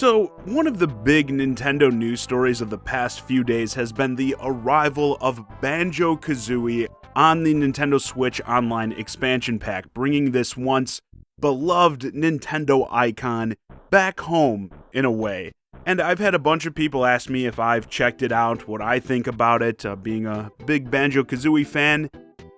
So, one of the big Nintendo news stories of the past few days has been the arrival of Banjo-Kazooie on the Nintendo Switch Online expansion pack, bringing this once beloved Nintendo icon back home, in a way. And I've had a bunch of people ask me if I've checked it out, what I think about it, being a big Banjo-Kazooie fan.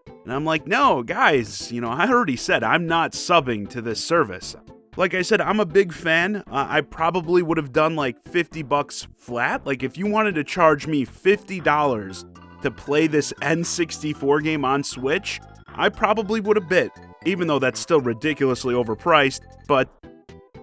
And I'm like, no, guys, I already said I'm not subbing to this service. Like I said, I'm a big fan. I probably would have done like $50 flat. Like if you wanted to charge me $50 to play this N64 game on Switch, I probably would have bid, even though that's still ridiculously overpriced. But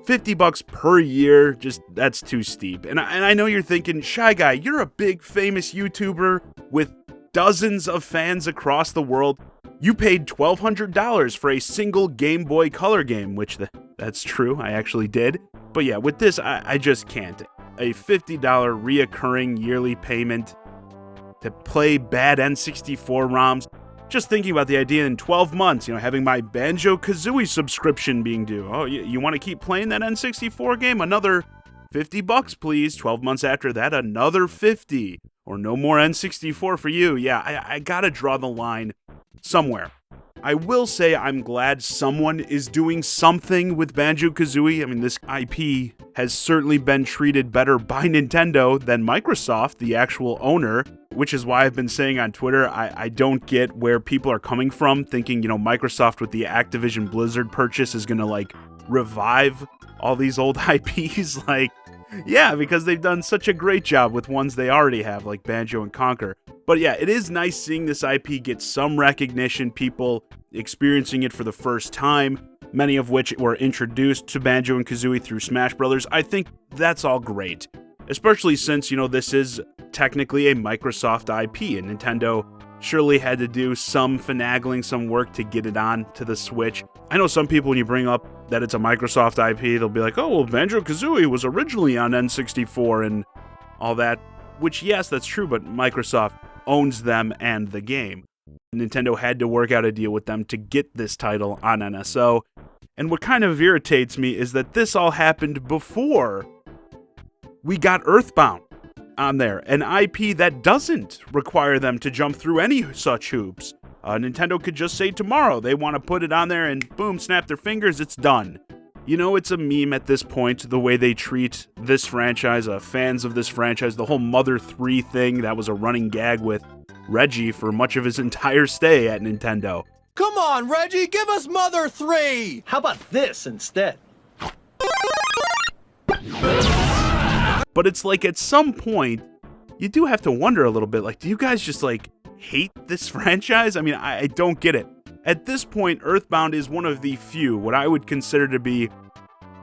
$50 per year, that's too steep. And I know you're thinking, ChiGuy, you're a big famous YouTuber with dozens of fans across the world. You paid $1,200 for a single Game Boy Color game, which that's true, I actually did. But yeah, with this, I just can't. A $50 reoccurring yearly payment to play bad N64 ROMs. Just thinking about the idea in 12 months, having my Banjo-Kazooie subscription being due. Oh, you want to keep playing that N64 game? Another $50, please. 12 months after that, another $50. Or no more N64 for you. Yeah, I gotta draw the line somewhere. I will say I'm glad someone is doing something with Banjo-Kazooie. I mean, this IP has certainly been treated better by Nintendo than Microsoft, the actual owner, which is why I've been saying on Twitter, I don't get where people are coming from, thinking, Microsoft with the Activision Blizzard purchase is gonna, revive all these old IPs, yeah, because they've done such a great job with ones they already have, like Banjo and Conquer. But yeah, it is nice seeing this IP get some recognition, people experiencing it for the first time, many of which were introduced to Banjo and Kazooie through Smash Brothers. I think that's all great, especially since, this is technically a Microsoft IP, and Nintendo surely had to do some finagling, some work to get it on to the Switch. I know some people, when you bring up that it's a Microsoft IP, they'll be like, oh, well, Banjo-Kazooie was originally on N64 and all that, which, yes, that's true, but Microsoft owns them and the game. Nintendo had to work out a deal with them to get this title on NSO, and what kind of irritates me is that this all happened before we got Earthbound on there, an IP that doesn't require them to jump through any such hoops. Nintendo could just say tomorrow they want to put it on there and boom, snap their fingers, it's done. It's a meme at this point, the way they treat this franchise, fans of this franchise, the whole Mother 3 thing that was a running gag with Reggie for much of his entire stay at Nintendo. Come on, Reggie, give us Mother 3! How about this instead? But it's like at some point, you do have to wonder a little bit, do you guys just hate this franchise? I mean, I don't get it. At this point, Earthbound is one of the few, what I would consider to be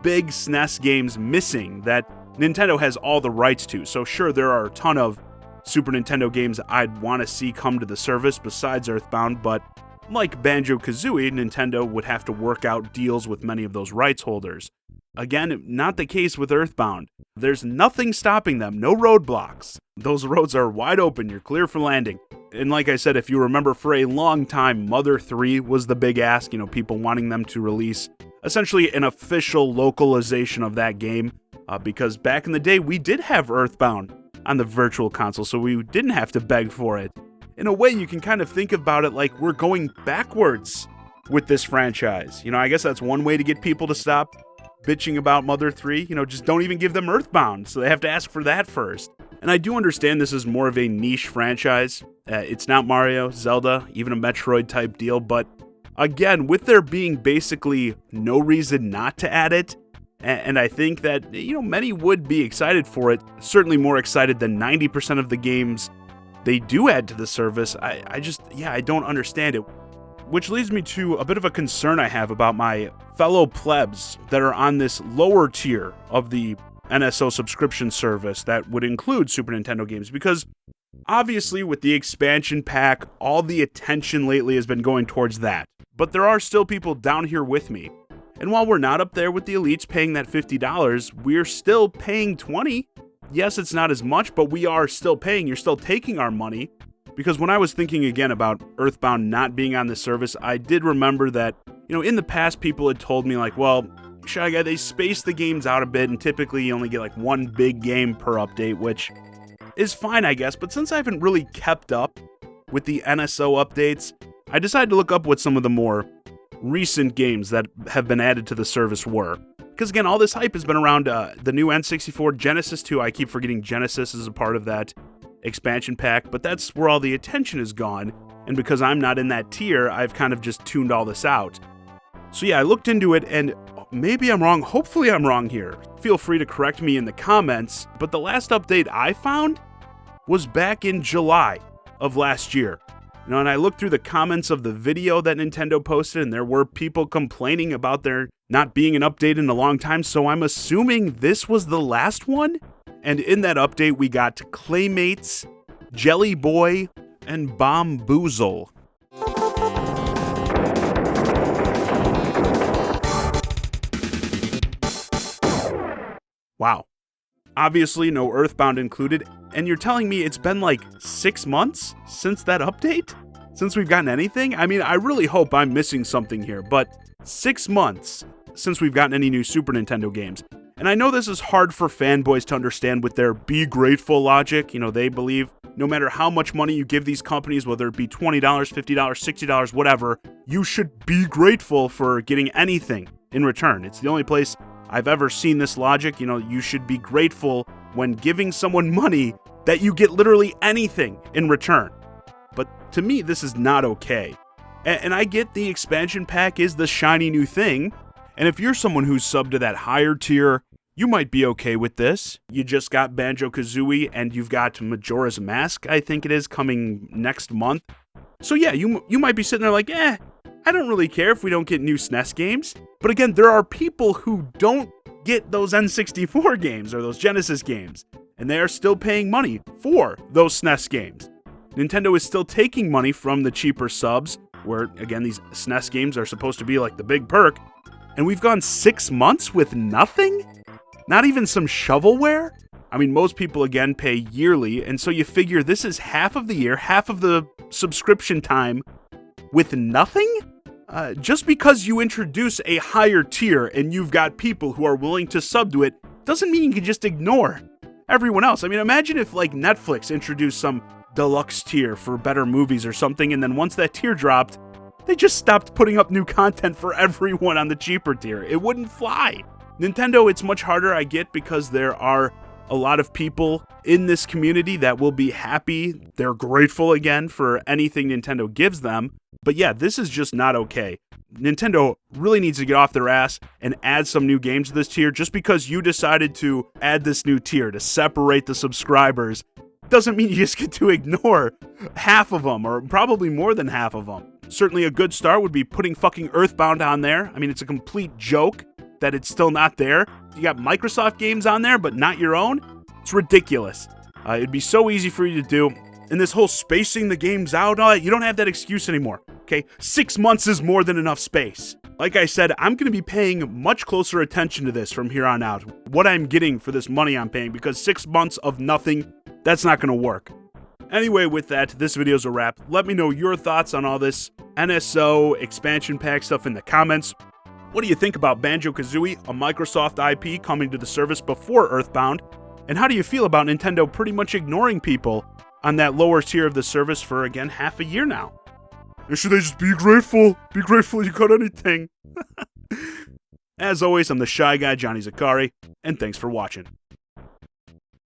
big SNES games missing that Nintendo has all the rights to. So sure, there are a ton of Super Nintendo games I'd want to see come to the service besides Earthbound, but like Banjo-Kazooie, Nintendo would have to work out deals with many of those rights holders. Again, not the case with Earthbound. There's nothing stopping them, no roadblocks. Those roads are wide open, you're clear for landing. And like I said, if you remember, for a long time, Mother 3 was the big ask, people wanting them to release essentially an official localization of that game, because back in the day, we did have Earthbound on the Virtual Console, so we didn't have to beg for it. In a way, you can kind of think about it like we're going backwards with this franchise. I guess that's one way to get people to stop bitching about Mother 3, just don't even give them Earthbound, so they have to ask for that first. And I do understand this is more of a niche franchise. It's not Mario, Zelda, even a Metroid type deal, but again, with there being basically no reason not to add it, and I think that, many would be excited for it, certainly more excited than 90% of the games they do add to the service. I don't understand it. Which leads me to a bit of a concern I have about my fellow plebs that are on this lower tier of the NSO subscription service that would include Super Nintendo games, because obviously with the expansion pack, all the attention lately has been going towards that. But there are still people down here with me. And while we're not up there with the elites paying that $50, we're still paying $20. Yes, it's not as much, but we are still paying. You're still taking our money. Because when I was thinking again about Earthbound not being on the service, I did remember that, in the past people had told me well, Shy Guy, they space the games out a bit, and typically you only get like one big game per update, which is fine, I guess. But since I haven't really kept up with the NSO updates, I decided to look up what some of the more recent games that have been added to the service were. Because again, all this hype has been around the new N64, Genesis 2. I keep forgetting Genesis is a part of that expansion pack, but that's where all the attention is gone. And because I'm not in that tier, I've kind of just tuned all this out. So yeah, I looked into it, and maybe I'm wrong. Hopefully I'm wrong here. Feel free to correct me in the comments. But the last update I found was back in July of last year. And I looked through the comments of the video that Nintendo posted, and there were people complaining about there not being an update in a long time, so I'm assuming this was the last one? And in that update, we got Claymates, Jelly Boy, and Bomboozle. Wow. Obviously, no Earthbound included, and you're telling me it's been like 6 months since that update? Since we've gotten anything? I mean, I really hope I'm missing something here, but 6 months since we've gotten any new Super Nintendo games. And I know this is hard for fanboys to understand with their be grateful logic. You know, they believe no matter how much money you give these companies, whether it be $20, $50, $60, whatever, you should be grateful for getting anything in return. It's the only place I've ever seen this logic. You know, you should be grateful when giving someone money that you get literally anything in return. But to me, this is not okay. And I get the expansion pack is the shiny new thing. And if you're someone who's subbed to that higher tier, you might be okay with this. You just got Banjo-Kazooie, and you've got Majora's Mask, I think it is, coming next month. So yeah, you might be sitting there like, I don't really care if we don't get new SNES games. But again, there are people who don't get those N64 games or those Genesis games, and they are still paying money for those SNES games. Nintendo is still taking money from the cheaper subs, where, again, these SNES games are supposed to be like the big perk, and we've gone 6 months with nothing? Not even some shovelware? I mean, most people, again, pay yearly, and so you figure this is half of the year, half of the subscription time, with nothing? Just because you introduce a higher tier and you've got people who are willing to sub to it, doesn't mean you can just ignore everyone else. I mean, imagine if, like, Netflix introduced some deluxe tier for better movies or something, and then once that tier dropped, they just stopped putting up new content for everyone on the cheaper tier. It wouldn't fly. Nintendo, it's much harder, I get, because there are a lot of people in this community that will be happy. They're grateful again for anything Nintendo gives them. But yeah, this is just not okay. Nintendo really needs to get off their ass and add some new games to this tier. Just because you decided to add this new tier to separate the subscribers doesn't mean you just get to ignore half of them, or probably more than half of them. Certainly a good start would be putting fucking Earthbound on there. I mean, it's a complete joke that it's still not there. You got Microsoft games on there, but not your own? It's ridiculous. It'd be so easy for you to do. And this whole spacing the games out, you don't have that excuse anymore, okay? 6 months is more than enough space. Like I said, I'm going to be paying much closer attention to this from here on out. What I'm getting for this money I'm paying, because 6 months of nothing, that's not going to work. Anyway, with that, this video's a wrap. Let me know your thoughts on all this NSO expansion pack stuff in the comments. What do you think about Banjo-Kazooie, a Microsoft IP coming to the service before Earthbound? And how do you feel about Nintendo pretty much ignoring people on that lower tier of the service for, again, half a year now? Or should they just be grateful? Be grateful you got anything. As always, I'm the Shy Guy, Johnny Zakari, and thanks for watching.